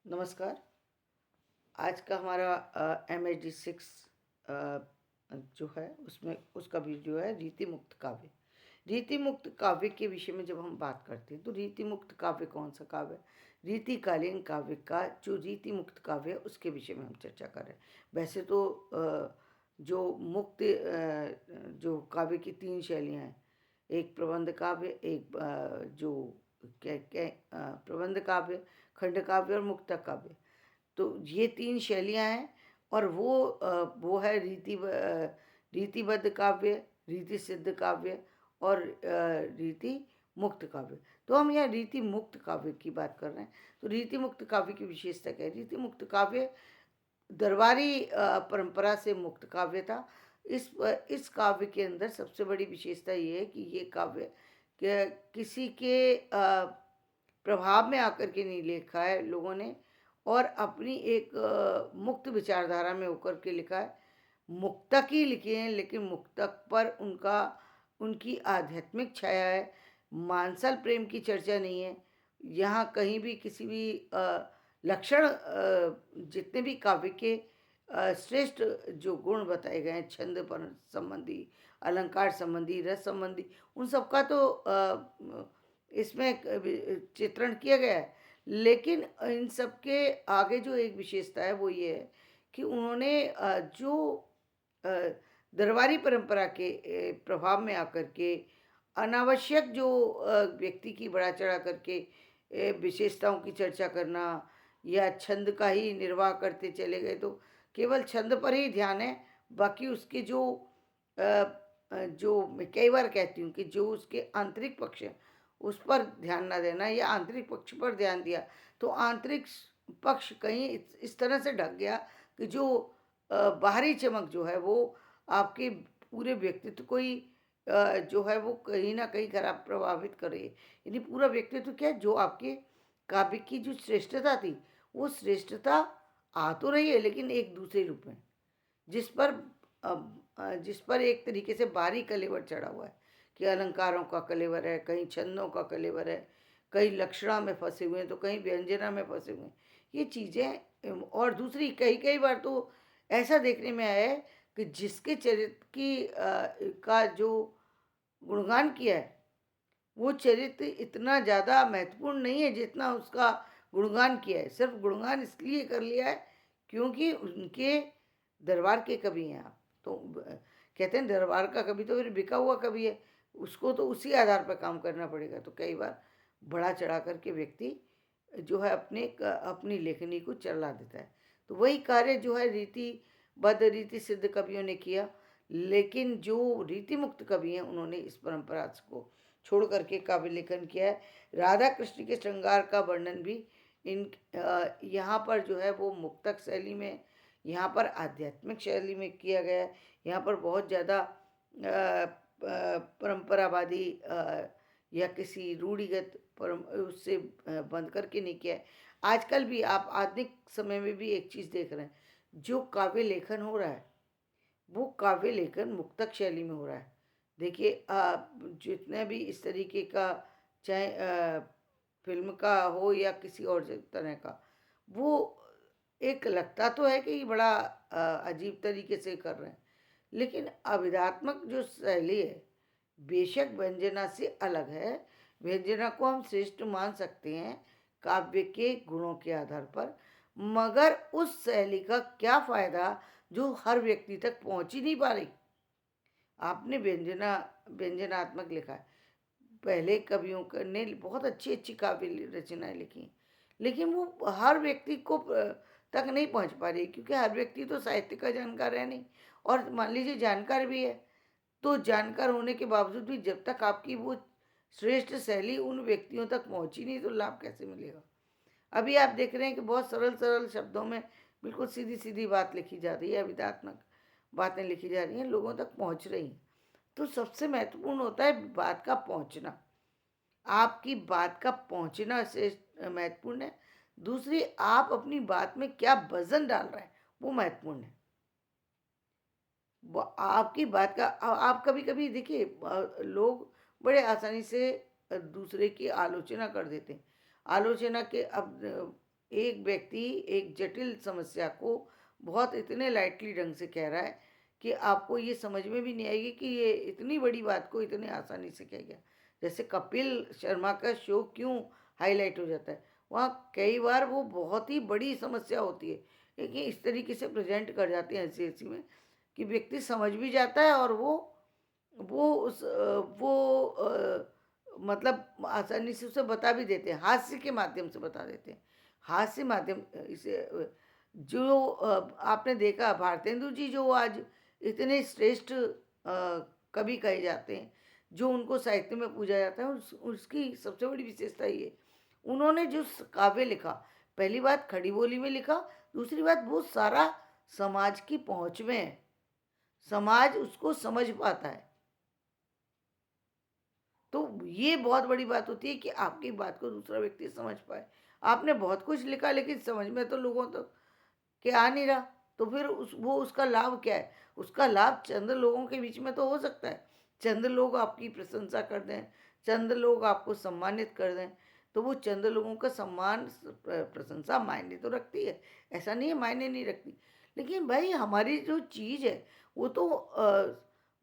नमस्कार। आज का हमारा MHD 6 जो है उसमें उसका वीडियो है रीति मुक्त काव्य। रीति मुक्त काव्य के विषय में जब हम बात करते हैं तो रीति मुक्त काव्य कौन सा काव्य है? रीतिकालीन काव्य का जो रीति मुक्त काव्य है उसके विषय में हम चर्चा कर रहे हैं। वैसे तो जो मुक्त जो काव्य की 3 शैलियाँ हैं, एक प्रबंध काव्य, एक जो प्रबंध काव्य, खंड काव्य और मुक्तक काव्य। तो ये 3 शैलियाँ हैं और वो है रीतिबद्ध काव्य, रीति सिद्ध काव्य और रीति मुक्त काव्य। तो हम यहाँ रीति मुक्त काव्य की बात कर रहे हैं। तो रीति मुक्त काव्य की विशेषता क्या है? रीति मुक्त काव्य दरबारी परंपरा से मुक्त काव्य था। इस काव्य के अंदर सबसे बड़ी विशेषता ये है कि ये काव्य किसी के प्रभाव में आकर के नहीं लिखा है लोगों ने, और अपनी एक मुक्त विचारधारा में होकर के लिखा है। मुक्तक ही लिखे हैं, लेकिन मुक्तक पर उनकी आध्यात्मिक छाया है। मानसल प्रेम की चर्चा नहीं है यहाँ कहीं भी। किसी भी लक्षण जितने भी काव्य के श्रेष्ठ जो गुण बताए गए हैं, छंद पर संबंधी, अलंकार संबंधी, रस संबंधी, उन सबका तो इसमें चित्रण किया गया है। लेकिन इन सब के आगे जो एक विशेषता है वो ये है कि उन्होंने जो दरबारी परंपरा के प्रभाव में आकर के अनावश्यक जो व्यक्ति की बढ़ा चढ़ा करके विशेषताओं की चर्चा करना या छंद का ही निर्वाह करते चले गए, तो केवल छंद पर ही ध्यान है। बाकी उसके जो मैं कई बार कहती हूँ कि जो उसके आंतरिक पक्ष हैं उस पर ध्यान ना देना, या आंतरिक पक्ष पर ध्यान दिया तो आंतरिक पक्ष कहीं इस तरह से ढक गया कि जो बाहरी चमक जो है वो आपके पूरे व्यक्तित्व को ही जो है वो कहीं ना कहीं खराब प्रभावित करे। यानी पूरा व्यक्तित्व क्या है, जो आपके काव्य की जो श्रेष्ठता थी वो श्रेष्ठता आ तो रही है लेकिन एक दूसरे रूप में, जिस पर जिस पर एक तरीके से बाहरी कलेवर चढ़ा हुआ है कि अलंकारों का कलेवर है, कहीं छंदों का कलेवर है, कहीं लक्षणा में फंसे हुए हैं तो कहीं व्यंजना में फंसे हुए हैं। ये चीज़ें, और दूसरी कई कई बार तो ऐसा देखने में आया है कि जिसके चरित्र का जो गुणगान किया है वो चरित्र इतना ज़्यादा महत्वपूर्ण नहीं है जितना उसका गुणगान किया है। सिर्फ गुणगान इसलिए कर लिया है क्योंकि उनके दरबार के कवि हैं आप। तो कहते हैं दरबार का कवि तो फिर बिका हुआ कवि है, उसको तो उसी आधार पर काम करना पड़ेगा। तो कई बार बढ़ा चढ़ा करके व्यक्ति जो है अपनी लेखनी को चला देता है। तो वही कार्य जो है रीतिबद्ध रीति सिद्ध कवियों ने किया, लेकिन जो रीति मुक्त कवि हैं उन्होंने इस परंपरा को छोड़ करके काव्य लेखन किया है। राधा कृष्ण के श्रृंगार का वर्णन भी इन यहाँ पर जो है वो मुक्तक शैली में, यहाँ पर आध्यात्मिक शैली में किया गया है। यहाँ पर बहुत ज़्यादा परंपरावादी या किसी रूढ़िगत उससे बंद करके नहीं किया है। आजकल भी आप आधुनिक समय में भी एक चीज़ देख रहे हैं, जो काव्य लेखन हो रहा है वो काव्य लेखन मुक्तक शैली में हो रहा है। देखिए जितने भी इस तरीके का, चाहे फिल्म का हो या किसी और तरह का, वो एक लगता तो है कि ये बड़ा अजीब तरीके से कर रहे हैं, लेकिन अभिधात्मक जो शैली है बेशक व्यंजना से अलग है। व्यंजना को हम श्रेष्ठ मान सकते हैं काव्य के गुणों के आधार पर, मगर उस शैली का क्या फ़ायदा जो हर व्यक्ति तक पहुंच ही नहीं पा रही। आपने व्यंजनात्मक लिखा है, पहले कवियों ने बहुत अच्छी अच्छी काव्य रचनाएं लिखी, लेकिन वो हर व्यक्ति को तक नहीं पहुंच पा रही, क्योंकि हर व्यक्ति तो साहित्य का जानकार है नहीं। और मान लीजिए जानकार भी है, तो जानकार होने के बावजूद भी जब तक आपकी वो श्रेष्ठ शैली उन व्यक्तियों तक पहुंची नहीं तो लाभ कैसे मिलेगा। अभी आप देख रहे हैं कि बहुत सरल सरल शब्दों में बिल्कुल सीधी सीधी बात लिखी जा रही है, अविधात्मक बातें लिखी जा रही हैं, लोगों तक पहुंच रही हैं। तो सबसे महत्वपूर्ण होता है बात का पहुंचना, आपकी बात का पहुंचना से महत्वपूर्ण है। दूसरी, आप अपनी बात में क्या वजन डाल रहे हैं वो महत्वपूर्ण है। आपकी बात का आप कभी कभी देखिए लोग बड़े आसानी से दूसरे की आलोचना कर देते हैं। आलोचना के अब एक व्यक्ति एक जटिल समस्या को बहुत इतने लाइटली ढंग से कह रहा है कि आपको ये समझ में भी नहीं आएगी कि ये इतनी बड़ी बात को इतनी आसानी से कह गया। जैसे कपिल शर्मा का शो क्यों हाईलाइट हो जाता है, वहाँ कई बार वो बहुत ही बड़ी समस्या होती है, लेकिन इस तरीके से प्रेजेंट कर जाते हैं हंसी हंसी में कि व्यक्ति समझ भी जाता है, और मतलब आसानी से उसे बता भी देते हैं, हास्य के माध्यम से बता देते हैं। हास्य माध्यम इसे जो आपने देखा भारतेंदु जी जो आज इतने श्रेष्ठ कवि कहे जाते हैं, जो उनको साहित्य में पूजा जाता है, उसकी सबसे बड़ी विशेषता ये, उन्होंने जो काव्य लिखा, पहली बात खड़ी बोली में लिखा, दूसरी बात वो सारा समाज की पहुंच में है, समाज उसको समझ पाता है। तो ये बहुत बड़ी बात होती है कि आपकी बात को दूसरा व्यक्ति समझ पाए। आपने बहुत कुछ लिखा लेकिन समझ में तो लोगों तक के आ नहीं रहा, तो फिर वो उसका लाभ क्या है? उसका लाभ चंद लोगों के बीच में तो हो सकता है, चंद लोग आपकी प्रशंसा कर दें, चंद लोग आपको सम्मानित कर दें, तो वो चंद लोगों का सम्मान प्रशंसा मायने तो रखती है, ऐसा नहीं है मायने नहीं रखती। लेकिन भाई हमारी जो चीज़ है वो तो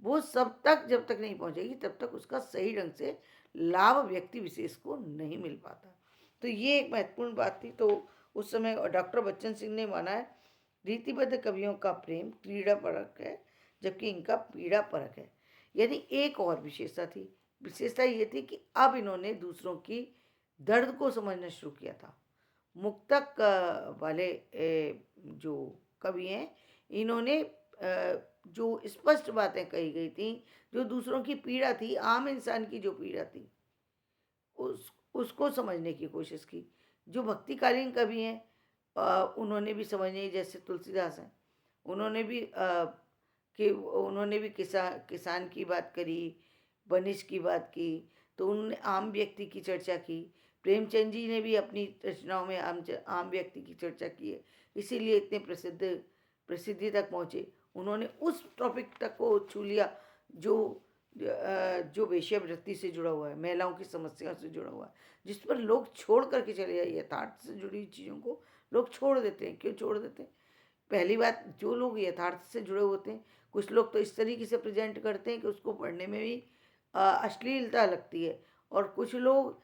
वो सब तक जब तक नहीं पहुंचेगी तब तक उसका सही ढंग से लाभ व्यक्ति विशेष को नहीं मिल पाता। तो ये एक महत्वपूर्ण बात थी। तो उस समय डॉक्टर बच्चन सिंह ने माना है रीतिबद्ध कवियों का प्रेम क्रीड़ा परक है, जबकि इनका पीड़ा परक है। यानी एक और विशेषता थी, विशेषता ये थी कि अब इन्होंने दूसरों की दर्द को समझना शुरू किया था। मुक्तक वाले जो कवि हैं, इन्होंने जो स्पष्ट बातें कही गई थी, जो दूसरों की पीड़ा थी, आम इंसान की जो पीड़ा थी, उसको समझने की कोशिश की। जो भक्तिकालीन कवि हैं, उन्होंने भी समझने की, जैसे तुलसीदास हैं, उन्होंने भी किसान की बात करी, बनिश की बात की, तो उन्होंने आम व्यक्ति की चर्चा की। प्रेमचंद जी ने भी अपनी रचनाओं में आम व्यक्ति की चर्चा की है, इसीलिए इतने प्रसिद्धि तक पहुँचे। उन्होंने उस टॉपिक तक को छू लिया जो जो वेश्यावृत्ति से जुड़ा हुआ है, महिलाओं की समस्याओं से जुड़ा हुआ है, जिस पर लोग छोड़ करके चले जाए, यथार्थ से जुड़ी हुई चीज़ों को लोग छोड़ देते हैं। क्यों छोड़ देते हैं? पहली बात, जो लोग यथार्थ से जुड़े होते हैं, कुछ लोग तो इस तरीके से प्रेजेंट करते हैं कि उसको पढ़ने में भी अश्लीलता लगती है, और कुछ लोग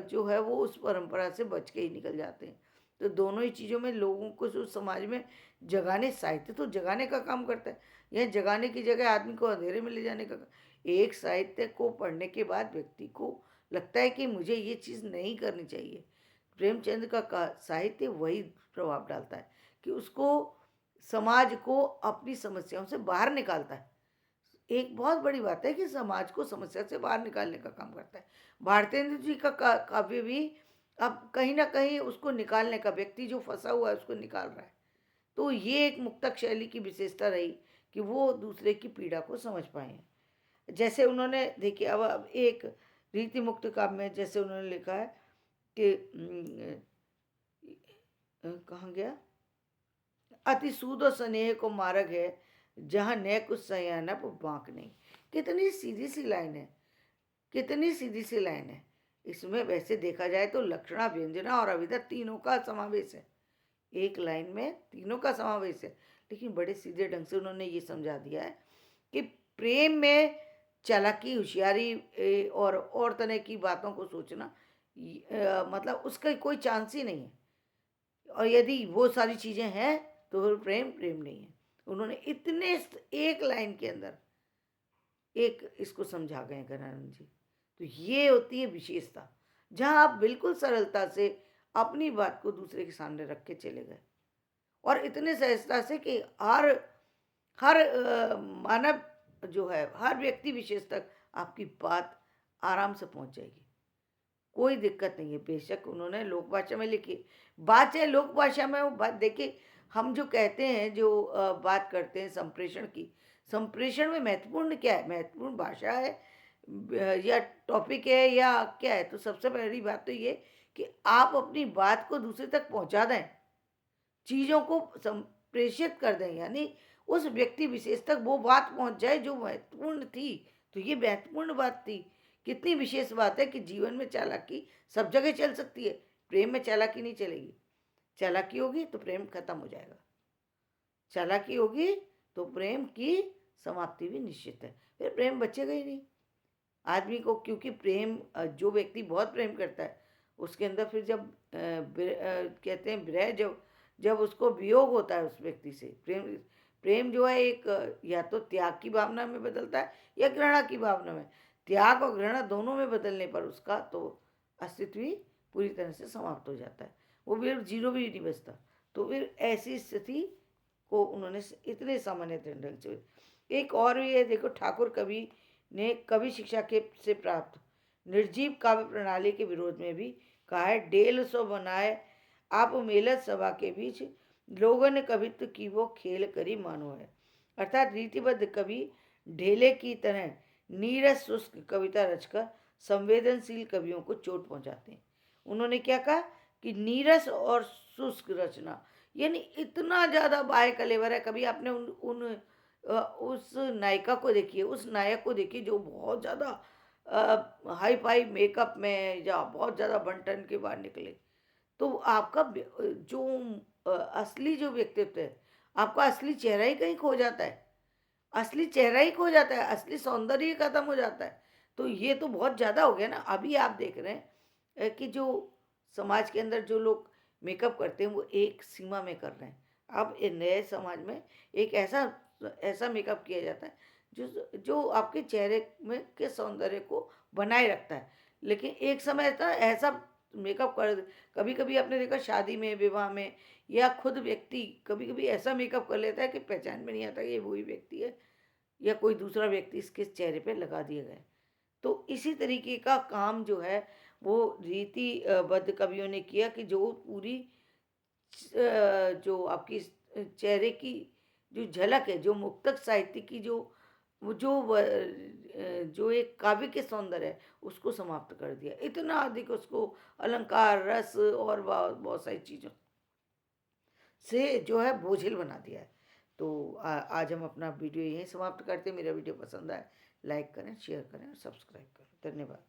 जो है वो उस परंपरा से बच के ही निकल जाते हैं। तो दोनों ही चीज़ों में लोगों को जो समाज में जगाने, साहित्य तो जगाने का काम करता है, यह जगाने की जगह आदमी को अंधेरे में ले जाने का। एक साहित्य को पढ़ने के बाद व्यक्ति को लगता है कि मुझे ये चीज़ नहीं करनी चाहिए। प्रेमचंद का साहित्य वही प्रभाव डालता है कि उसको, समाज को अपनी समस्याओं से बाहर निकालता है। एक बहुत बड़ी बात है कि समाज को समस्या से बाहर निकालने का काम करता है। भारतेंदु जी का काव्य भी अब कहीं ना कहीं उसको निकालने का, व्यक्ति जो फंसा हुआ है उसको निकाल रहा है। तो ये एक मुक्तक शैली की विशेषता रही कि वो दूसरे की पीड़ा को समझ पाए हैं। जैसे उन्होंने देखिए, अब एक रीति मुक्त काव्य में जैसे उन्होंने लिखा है कि कहाँ गया, अति सूद और स्नेह को मार्ग है, जहाँ न कुछ सयानप बांक नहीं। कितनी सीधी सी लाइन है, कितनी सीधी सी लाइन है। इसमें वैसे देखा जाए तो लक्षणा, व्यंजना और अविधा तीनों का समावेश है, एक लाइन में तीनों का समावेश है। लेकिन बड़े सीधे ढंग से उन्होंने ये समझा दिया है कि प्रेम में चालाकी, होशियारी और तरह की बातों को सोचना, मतलब उसका कोई चांस ही नहीं है। और यदि वो सारी चीज़ें हैं तो फिर प्रेम प्रेम नहीं है। उन्होंने इतने एक लाइन के अंदर एक इसको समझा गए गणानंद जी। तो ये होती है विशेषता, जहाँ आप बिल्कुल सरलता से अपनी बात को दूसरे के सामने रख के चले गए, और इतने सहजता से कि हर हर मानव जो है, हर व्यक्ति विशेष तक आपकी बात आराम से पहुंच जाएगी, कोई दिक्कत नहीं है। बेशक उन्होंने लोक भाषा में लिखी, बात चाहे लोक भाषा में हो, बात देखिए, हम जो कहते हैं, जो बात करते हैं संप्रेषण की, संप्रेषण में महत्वपूर्ण क्या है? महत्वपूर्ण भाषा है, या टॉपिक है, या क्या है? तो सबसे पहली बात तो ये कि आप अपनी बात को दूसरे तक पहुंचा दें, चीज़ों को संप्रेषित कर दें, यानी उस व्यक्ति विशेष तक वो बात पहुंच जाए जो महत्वपूर्ण थी। तो ये महत्वपूर्ण बात थी। कितनी विशेष बात है कि जीवन में चालाकी सब जगह चल सकती है, प्रेम में चालाकी नहीं चलेगी। चालाकी होगी तो प्रेम खत्म हो जाएगा, चालाकी होगी तो प्रेम की समाप्ति भी निश्चित है, फिर प्रेम बचेगा ही नहीं आदमी को। क्योंकि प्रेम जो व्यक्ति बहुत प्रेम करता है उसके अंदर फिर जब कहते हैं विरह, जब जब उसको वियोग होता है उस व्यक्ति से, प्रेम प्रेम जो है एक या तो त्याग की भावना में बदलता है या घृणा की भावना में। त्याग और घृणा दोनों में बदलने पर उसका तो अस्तित्व ही पूरी तरह से समाप्त हो जाता है, वो फिर जीरो भी नहीं बचता। तो फिर ऐसी स्थिति को उन्होंने इतने सामान्य ढंग से। एक और भी है, देखो, ठाकुर कवि ने कवि शिक्षा के से प्राप्त निर्जीव काव्य प्रणाली के विरोध में भी कहा है, डेल सो बनाए आप मेलत सभा के बीच, लोगों ने कवित्व की वो खेल करी मानो है। अर्थात रीतिबद्ध कवि ढेले की तरह नीरस शुष्क कविता रचकर संवेदनशील कवियों को चोट पहुंचाते हैं। उन्होंने क्या कहा कि नीरस और शुष्क रचना, यानी इतना ज़्यादा बाह्य कलेवर है। कभी आपने उस नायिका को देखिए, उस नायक को देखिए जो बहुत ज़्यादा हाई फाई मेकअप में या बहुत ज़्यादा बन-ठन के बाहर निकले, तो आपका जो असली जो व्यक्तित्व है, आपका असली चेहरा ही कहीं खो जाता है, असली चेहरा ही खो जाता है, असली सौंदर्य ही खत्म हो जाता है। तो ये तो बहुत ज़्यादा हो गया ना। अभी आप देख रहे हैं कि जो समाज के अंदर जो लोग मेकअप करते हैं वो एक सीमा में कर रहे हैं। अब ये नए समाज में एक ऐसा ऐसा मेकअप किया जाता है जो जो आपके चेहरे में के सौंदर्य को बनाए रखता है। लेकिन एक समय था ऐसा मेकअप कर, कभी कभी आपने देखा शादी में, विवाह में, या खुद व्यक्ति कभी कभी ऐसा मेकअप कर लेता है कि पहचान में नहीं आता कि ये वही व्यक्ति है या कोई दूसरा व्यक्ति इसके चेहरे पे लगा दिया गया है। तो इसी तरीके का काम जो है वो रीति बद्ध कवियों ने किया कि जो पूरी जो आपकी चेहरे की जो झलक है, जो मुक्तक साहित्य की जो वो जो एक काव्य के सौंदर्य है उसको समाप्त कर दिया। इतना अधिक उसको अलंकार, रस और बहुत बहुत सारी चीज़ों से जो है बोझिल बना दिया है। तो आज हम अपना वीडियो यहीं समाप्त करते हैं। मेरा वीडियो पसंद आए लाइक करें, शेयर करें और सब्सक्राइब करें। धन्यवाद।